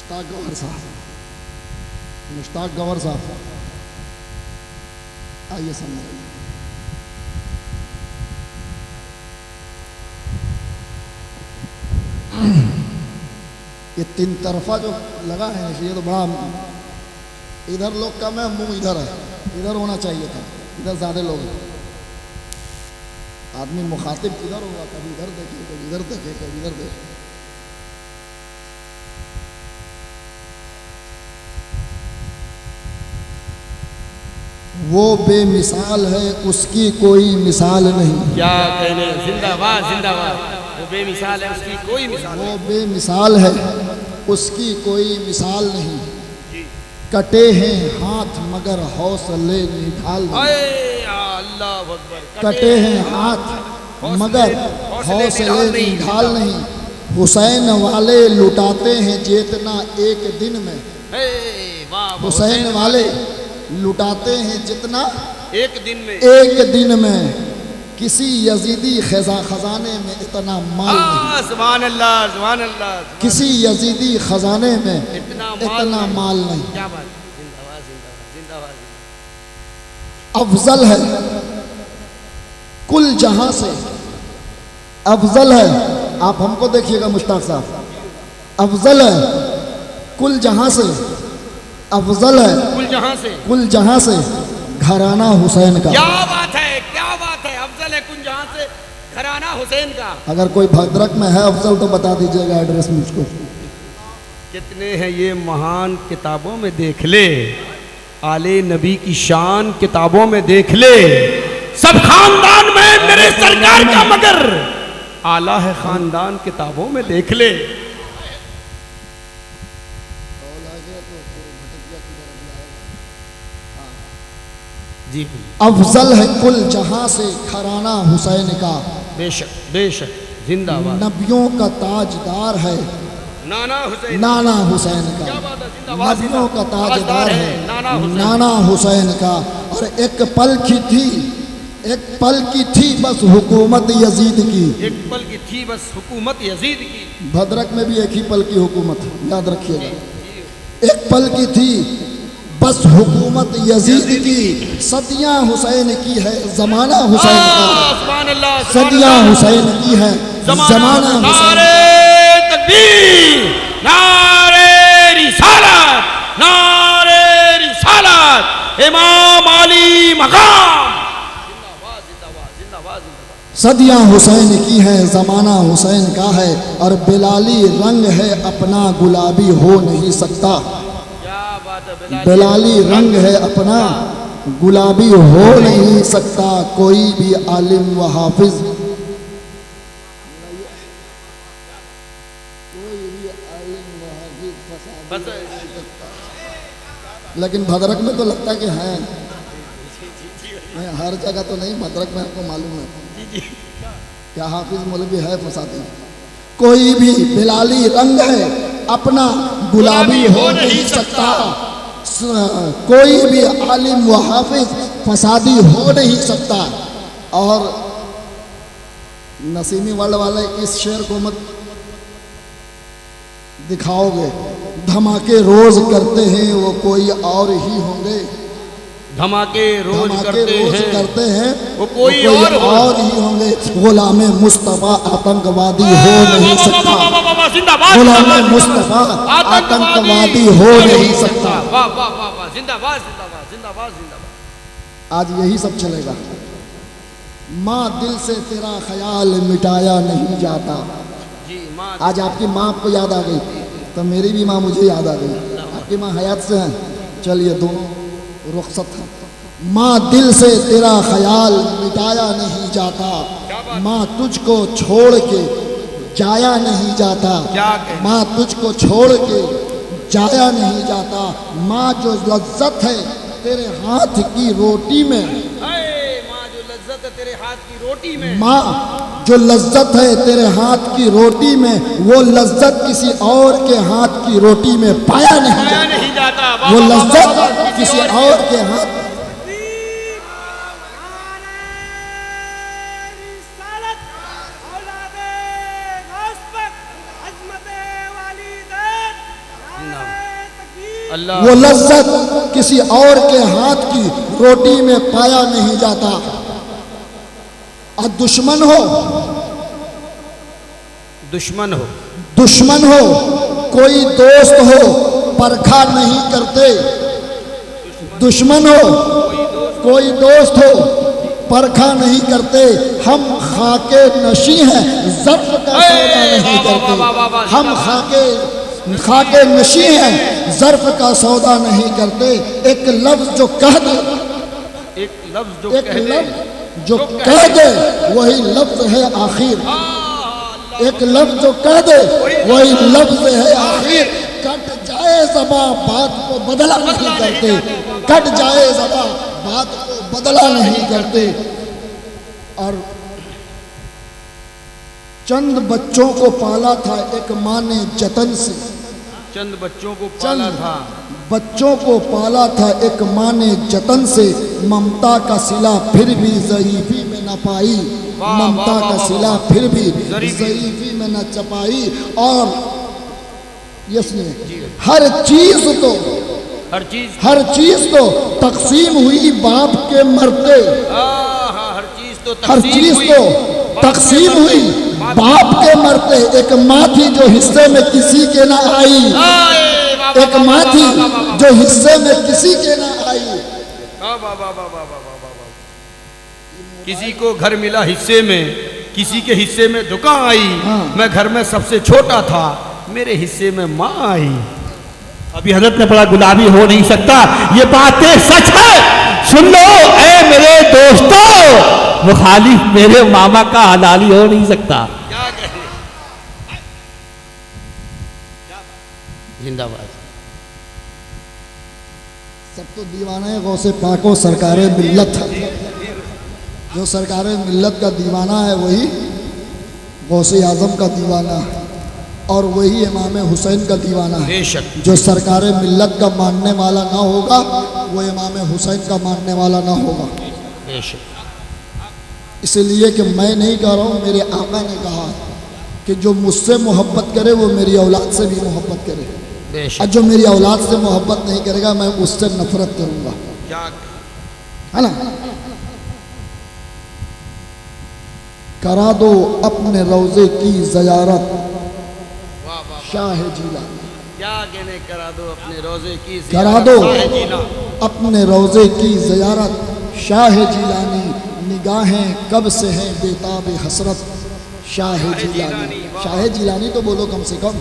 मुश्ताक गवर साहब, मुश्ताक गवर साहब आइए सामने। ये तीन तरफा जो लगा है ये तो बड़ा, इधर लोग कम है, मुंह इधर है, इधर होना चाहिए था, इधर ज्यादा लोग हैं। आदमी मुखातिब किधर होगा, कभी इधर देखे, कभी इधर देखे, कभी इधर देखे। वो बेमिसाल है, उसकी कोई मिसाल नहीं। क्या कहने, जिंदाबाद जिंदाबाद। वो बेमिसाल है, उसकी कोई मिसाल वो बेमिसाल है, उसकी कोई मिसाल नहीं। कटे हैं हाथ मगर हौसले निढाल नहीं। अल्लाह अकबर। कटे हैं हाथ मगर हौसले निढाल नहीं। हुसैन वाले लुटाते हैं जितना एक दिन में। हुसैन वाले लुटाते हैं जितना एक दिन में, एक दिन में। किसी यजीदी खजाने में इतना माल नहीं। सुभान अल्लाह सुभान अल्लाह। किसी यजीदी खजाने में इतना माल नहीं। क्या बात, जिंदाबाद जिंदाबाद जिंदाबाद। अफजल है कुल जहां से, अफजल है। आप हमको देखिएगा मुश्ताक साहब, अफजल है कुल जहां से, अफजल है कुल जहां से, कुल जहां से घराना हुसैन का। क्या बात है, क्या बात है। अफजल है कुल जहां से घराना हुसैन का। अगर कोई भद्रक में है अफजल तो बता दीजिएगा एड्रेस मुझको। कितने हैं ये महान, किताबों में देख ले। आले नबी की शान किताबों में देख ले। सब खानदान में मेरे सरकार का मगर आला है खानदान किताबों में देख ले। जी अफजल है कुल जहां से घराना हुसैन का। बेशक बेशक, जिंदाबाद। नबियों का ताजदार है नाना हुसैन, नाना हुसैन का। क्या बात है, जिंदाबाद। नबियों का ताजदार है नाना हुसैन का। और एक पल की थी, एक पल की थी बस हुकूमत यजीद की। एक पल की थी बस हुकूमत यजीद की। भद्रक में भी एक ही पल की हुकूमत, याद रखिएगा। एक पल की थी बस हुकूमत यजीद की। सदियां हुसैन की है, जमाना हुसैन का। सदियां हुसैन की है, जमाना हुसैन। तकबीर, नारे रिसालत, नारे रिसालत, इमाम अली मकाम। जिंदाबाद जिंदाबाद जिंदाबाद जिंदाबाद। सदियां हुसैन की है, जमाना हुसैन का है। और बिलाली रंग है अपना, गुलाबी हो नहीं सकता। बिलाली रंग है अपना, गुलाबी हो नहीं सकता। कोई भी आलिम व हाफिज, लेकिन भद्रक में तो लगता है कि है, हर जगह तो नहीं, भद्रक में आपको मालूम है क्या हाफिज मौलवी है फसादी। कोई भी बिलाली रंग है अपना, गुलाबी हो नहीं सकता। कोई भी आलिम व हाफिज फसादी हो नहीं सकता। और नसीमी वर्ल्ड वाले इस शेर को मत दिखाओगे। धमाके रोज करते हैं वो कोई और ही होंगे। धमाके रोज करते हैं वो कोई और ही होंगे। गुलामे मुस्तफा आतंकवादी हो नहीं सकता। गुलामे मुस्तफा आतंकवादी हो नहीं सकता। जिंदाबाद जिंदाबाद जिंदाबाद जिंदाबाद। आज यही सब चलेगा। माँ दिल से तेरा ख्याल मिटाया नहीं जाता। आज आपकी माँ आपको याद आ गई तो मेरी भी माँ मुझे याद आ गई। आपकी माँ हयात से हैं, चलिए दोनों रुखसत है। माँ दिल से तेरा ख्याल मिटाया नहीं जाता। माँ तुझको छोड़ के जाया नहीं जाता। माँ तुझको छोड़ के जाया नहीं जाता। माँ जो लज्जत है तेरे हाथ की रोटी में, माँ जो लज्जत है तेरे हाथ की रोटी में, माँ जो लज्जत है तेरे हाथ की रोटी में, वो लज्जत किसी और के हाथ की रोटी में पाया नहीं जाता। वो लज्जत किसी और के हाथ। अल्लाह। वो लज्जत किसी और के हाथ की रोटी में पाया नहीं जाता। और दुश्मन हो दुश्मन हो कोई दोस्त हो परखा नहीं करते। दुश्मन हो कोई दोस्त हो परखा नहीं करते। हम खाके नशी हैं, ज़र्फ का सौदा नहीं करते। हम खाके नशी हैं, ज़र्फ का सौदा नहीं करते। एक लफ्ज जो कह दे वही लफ्ज है आखिर। एक लफ्ज जो कह दे वही लफ्ज है आखिर। कट जाए ज़बां बात को बदला नहीं करते। कट जाए ज़बां बात को बदला नहीं करते। और चंद बच्चों को पाला था एक माँ ने जतन से। चंद बच्चों को पाला था बच्चों को पाला था एक माँ ने जतन से। ममता का सिला फिर भी ज़ईफ़ी में न पाई। ममता का सिला फिर भी ज़ईफ़ी में न चपाई। और ये सुनिए, हर चीज तो तकसीम हुई बाप के मरते। हर चीज तो तकसीम हुई बाप के मरते। एक माँ थी जो हिस्से में किसी के ना आई। एक माँ थी जो हिस्से में किसी के ना आई। किसी को घर मिला हिस्से में, किसी के हिस्से में दुकान आई। मैं घर में सबसे छोटा था, मेरे हिस्से में माँ आई। अभी हजरत ने पढ़ा गुलाबी हो नहीं सकता, ये बातें सच है। सुन लो ऐ मेरे दोस्तों, वो खाली मेरे मामा का हलाली हो नहीं सकता। क्या कहे, जिंदाबाद। सब तो दीवाने गौसे पाको सरकारे मिल्लत है। जो सरकारे मिल्लत का दीवाना है वही गौसे आजम का दीवाना है, और वही इमाम हुसैन का दीवाना है। बेशक। जो सरकारे मिल्लत का मानने वाला ना होगा वो इमाम हुसैन का मानने वाला ना होगा। बेशक। इसलिए कि मैं नहीं कह रहा हूँ, मेरे आका ने कहा कि जो मुझसे मोहब्बत करे वो मेरी औलाद से भी मोहब्बत करे। बेशक। और जो मेरी औलाद से मोहब्बत नहीं करेगा मैं उससे नफरत करूँगा। क्या है ना। करा दो अपने रोज़े की ज़ियारत शाह जिलानी। क्या कहने, करा दो अपने रोजे की करा दो जिला। अपने रोज़े की ज़ियारत शाह जिलानी। निगाहें कब से हैं बेताब हसरत शाह जिलानी। शाह जिलानी तो बोलो कम से कम।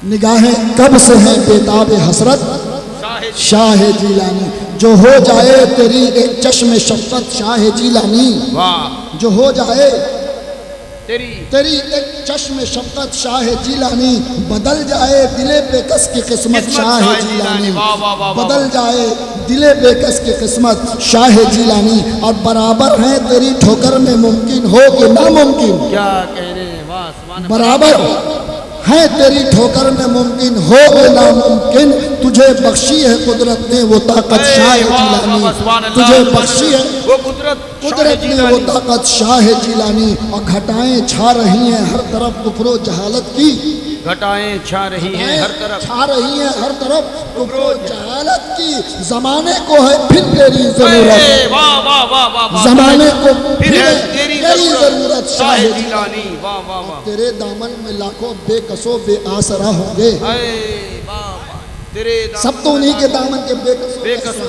निगाहें कब से हैं बेताब हसरत शाह जिलानी। जो हो जाए तेरी एक चश्म शफ़क़त शाह जिलानी। वाह। जो हो जाए तेरी एक चश्म शफ़क़त शाह जिलानी। बदल जाए दिले बेकस की किस्मत शाह जिलानी। बदल जाए दिले बेकस की किस्मत शाह जिलानी। और बराबर है तेरी ठोकर में मुमकिन हो कि नामुमकिन। क्या कह रहे हैं, वाह सुभान अल्लाह। बराबर है तेरी ठोकर में मुमकिन हो कि नामुमकिन। तुझे बख्शी है कुदरत ने वो ताकत शाह जिलानी। तुझे बख्शी है वो कुदरत ने वो ताकत शाह जिलानी। और घटाएं छा रही हैं हर तरफ कुफ्र जहालत की। घटाएं छा रही हैं हर तरफ, छा रही हैं हर तरफ कुफ्र जहालत की। जमाने को है फिर तेरी जरूरत। वाह वाह वाह वाह। जमाने को फिर है तेरी जरूरत शाह जिलानी। वाह वाह वाह। तेरे दामन में लाखों बेकसो बेआसरा होंगे। तेरे सब तो उन्हीं के दामन के बेकसो।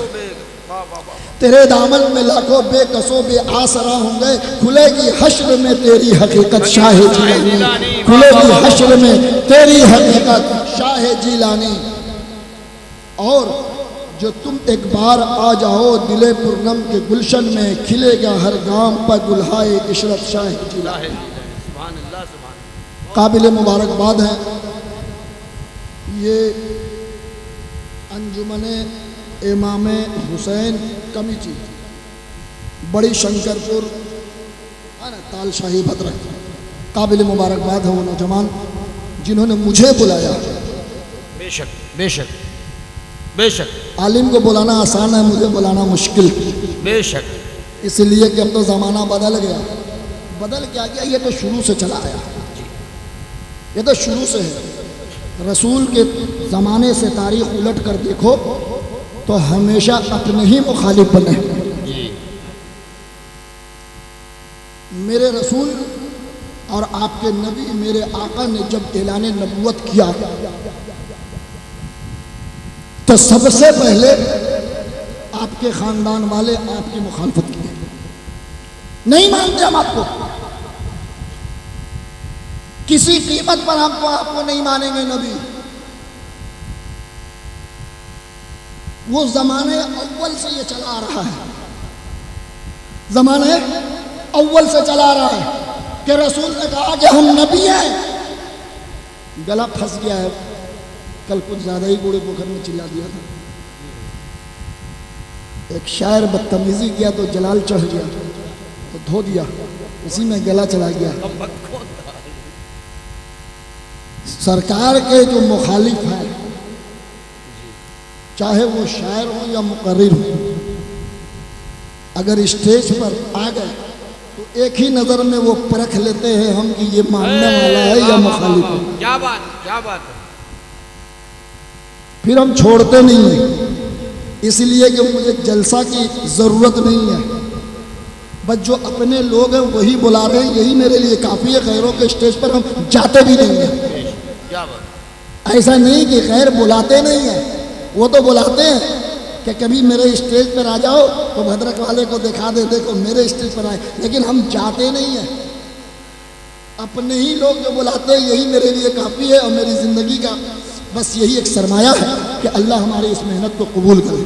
वाह वाह वाह। तेरे दामन में लाखों बेकसो बेआसरा होंगे। खुलेगी हश्र में तेरी हकीकत शाह जिलानी। खुलेगी हश्र में तेरी हकीकत शाह जिलानी। और जो तुम एक बार आ जाओ दिले पुरनम के गुलशन में, खिलेगा हर गांव पर गुलहाए इशरत शाह जिलानी। काबिल मुबारकबाद है ये अंजुमने इमाम हुसैन कमेटी बड़ी शंकरपुर है ना, तालशाही भद्रक। काबिल मुबारकबाद है वो नौजवान जिन्होंने मुझे बुलाया। बेशक बेशक बेशक। आलिम को बुलाना आसान है, मुझे बुलाना मुश्किल। बेशक। इसलिए कि अब तो ज़माना बदल गया। बदल क्या गया, ये तो शुरू से चला आया। ये तो शुरू से है। रसूल के ज़माने से तारीख उलट कर देखो तो हमेशा अपने ही मुखालिफ बने। मेरे रसूल और आपके नबी मेरे आका ने जब ऐलान नबूवत किया तो सबसे पहले आपके ख़ानदान वाले आपकी मुखालफत की। नहीं मानते हम आपको, किसी कीमत पर हमको आपको नहीं मानेंगे नबी। वो ज़माने अव्वल से ये चला आ रहा है, ज़माने अव्वल से चला आ रहा है कि रसूल ने कहा कि हम नबी हैं। गला फंस गया है, कल कुछ ज़्यादा ही बूढ़े पोखर में चिल्ला दिया था। एक शायर बदतमीजी किया तो जलाल चढ़ गया तो धो दिया, उसी में गला चला गया। सरकार के जो मुखालिफ हैं, चाहे वो शायर हो या मुकर्रिर हो, अगर स्टेज पर आ गए तो एक ही नज़र में वो परख लेते हैं हम कि ये मानने वाला है या मुखालिफ है। क्या बात है। फिर हम छोड़ते नहीं हैं, इसलिए कि मुझे जलसा की ज़रूरत नहीं है। बस जो अपने लोग हैं वही बुला रहे हैं, यही मेरे लिए काफ़ी है। गैरों के स्टेज पर हम जाते भी नहीं हैं। क्या बात। ऐसा नहीं कि गैर बुलाते नहीं हैं, वो तो बुलाते हैं कि कभी मेरे स्टेज पर आ जाओ तो भद्रक वाले को दिखा दे, देखो मेरे स्टेज पर आए, लेकिन हम जाते नहीं हैं। अपने ही लोग जो बुलाते हैं यही मेरे लिए काफ़ी है। और मेरी ज़िंदगी का बस यही एक सरमाया है कि अल्लाह हमारी इस मेहनत को कबूल करे।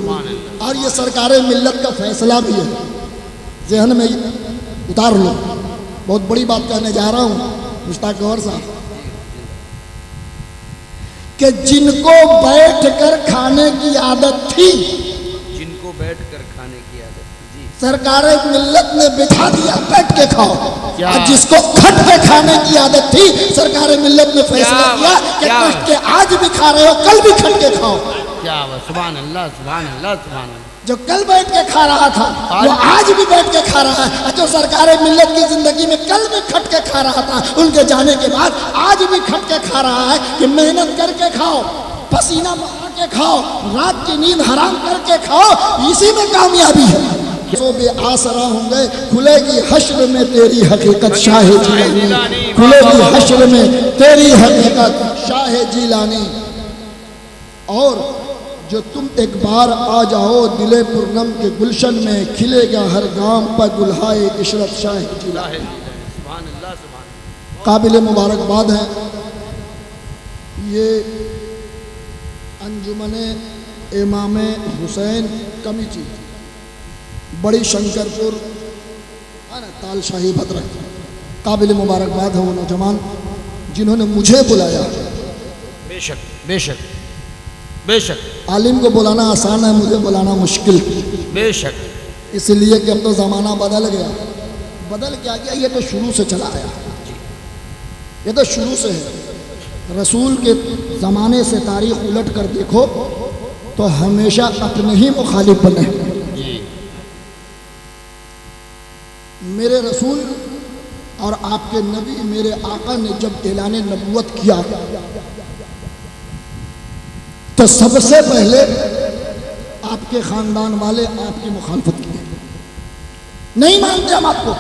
और ये सरकार मिल्लत का फैसला भी है, जहन में उतार लो। बहुत बड़ी बात कहने जा रहा हूँ मुश्ताक गौर साहब, कि जिनको बैठ कर खाने की आदत थी, जिनको बैठ कर खाने की आदत थी, सरकार मिल्लत ने बिठा दिया बैठ के खाओ। क्या? और जिसको खट के खाने की आदत थी, सरकार मिल्लत ने फैसला किया कि कष्ट के आज भी खा रहे हो, कल भी खट के खाओ। क्या बात। सुभान अल्लाह, सुभान अल्लाह, सुभान अल्लाह। जो कल बैठ के खा रहा था वो आज भी बैठ के खा रहा है। जो सरकार मिल्लत की जिंदगी में कल भी खट के खा रहा था, उनके जाने के बाद आज भी खट के खा रहा है कि मेहनत करके खाओ, पसीना बहा के खाओ, रात की नींद हराम करके खाओ, इसी में कामयाबी है। सो बेआसरा होंगे, खुलेगी हश्र में तेरी हकीकत शाह जिलानी, खुलेगी हश्र में तेरी हकीकत शाह जिलानी। और जो तुम एक बार आ जाओ दिले पुरनम के गुलशन में, खिलेगा हर गांव पर गुलहाए इशरत शाह जिलानी। सुभान अल्लाह, सुभान। काबिल मुबारकबाद है ये अंजुमने इमाम हुसैन कमेटी बड़ी शंकरपुर तालशाही भद्रक। काबिल मुबारकबाद है वो नौजवान जिन्होंने मुझे बुलाया। बेशक बेशक बेशक। आलिम को बुलाना आसान है, मुझे बुलाना मुश्किल। बेशक। इसलिए कि अब तो ज़माना बदल गया। बदल क्या गया, ये तो शुरू से चला आया, ये तो शुरू से है। रसूल के ज़माने से तारीख उलट कर देखो तो हमेशा अपने ही मुखालिफ बने। मेरे रसूल और आपके नबी मेरे आका ने जब ऐलान नबूवत किया तो सबसे पहले आपके ख़ानदान वाले आपकी मुखालफत की। नहीं मानते हम आपको,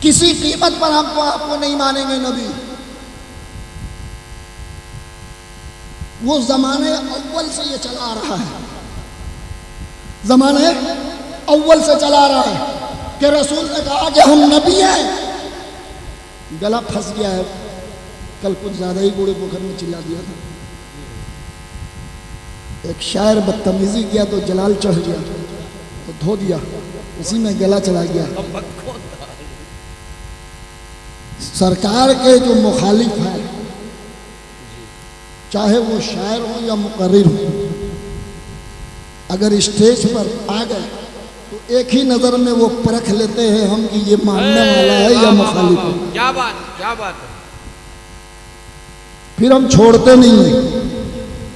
किसी कीमत पर हमको आपको नहीं मानेंगे नबी। वो ज़माने अव्वल से ये चला आ रहा है, ज़माने अव्वल से चला आ रहा है कि रसूल ने कहा कि हम नबी हैं। गला फंस गया है, कल कुछ ज़्यादा ही बूढ़े पोखर में चिल्ला दिया था। एक शायर बदतमीजी किया तो जलाल चढ़ गया तो धो दिया, उसी में गला चला गया। सरकार के जो मुखालिफ हैं, चाहे वो शायर हो या मुकर्रिर हो, अगर स्टेज पर आ गए तो एक ही नज़र में वो परख लेते हैं हम कि ये मानने वाला है या मुखालिफ है। क्या बात, क्या बात है। फिर हम छोड़ते नहीं हैं,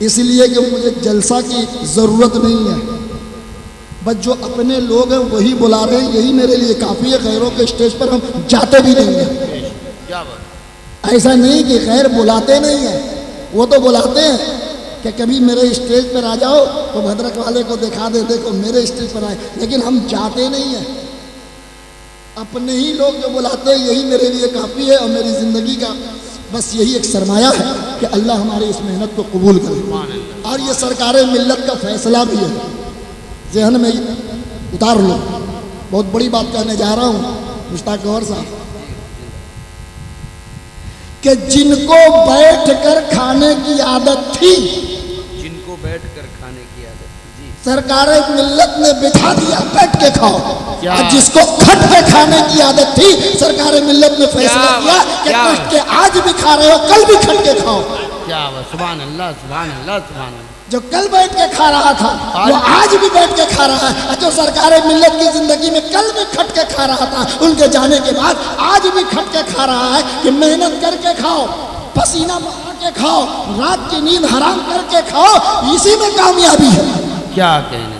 इसलिए कि मुझे जलसा की ज़रूरत नहीं है। बस जो अपने लोग हैं वही बुला रहे हैं, यही मेरे लिए काफ़ी है। गैरों के स्टेज पर हम जाते भी नहीं हैं। क्या बात। ऐसा नहीं कि खैर बुलाते नहीं है, वो तो बुलाते हैं कि कभी मेरे स्टेज पर आ जाओ तो भद्रक वाले को दिखा दे, देखो मेरे स्टेज पर आए, लेकिन हम जाते नहीं हैं। अपने ही लोग जो बुलाते हैं यही मेरे लिए काफ़ी है, और मेरी ज़िंदगी का बस यही एक सरमाया है कि अल्लाह हमारी इस मेहनत को कबूल करे। और ये सरकार मिल्लत का फैसला भी है, जहन में उतार लो। बहुत बड़ी बात कहने जा रहा हूँ मुश्ताक गौहर साहब, कि जिनको बैठ कर खाने की आदत थी, जिनको बैठ कर खाने की आदत थी, जी सरकार मिल्लत ने बिठा दिया बैठ के खाओ। क्या? और जिसको खट के खाने की आदत थी, सरकार मिल्लत ने फैसला किया कि क्या? कट के आज भी खा रहे हो कल भी खट के खाओ। क्या बात, सुभान अल्लाह, सुभान अल्लाह, सुभान अल्लाह। जो कल बैठ के खा रहा था वो आज भी बैठ के खा रहा है, और जो सरकार मिल्लत की जिंदगी में कल भी खट के खा रहा था, उनके जाने के बाद आज भी खट के खा रहा है कि मेहनत करके खाओ, पसीना बहा के खाओ, रात की नींद हराम करके खाओ, इसी में कामयाबी है। क्या कहने,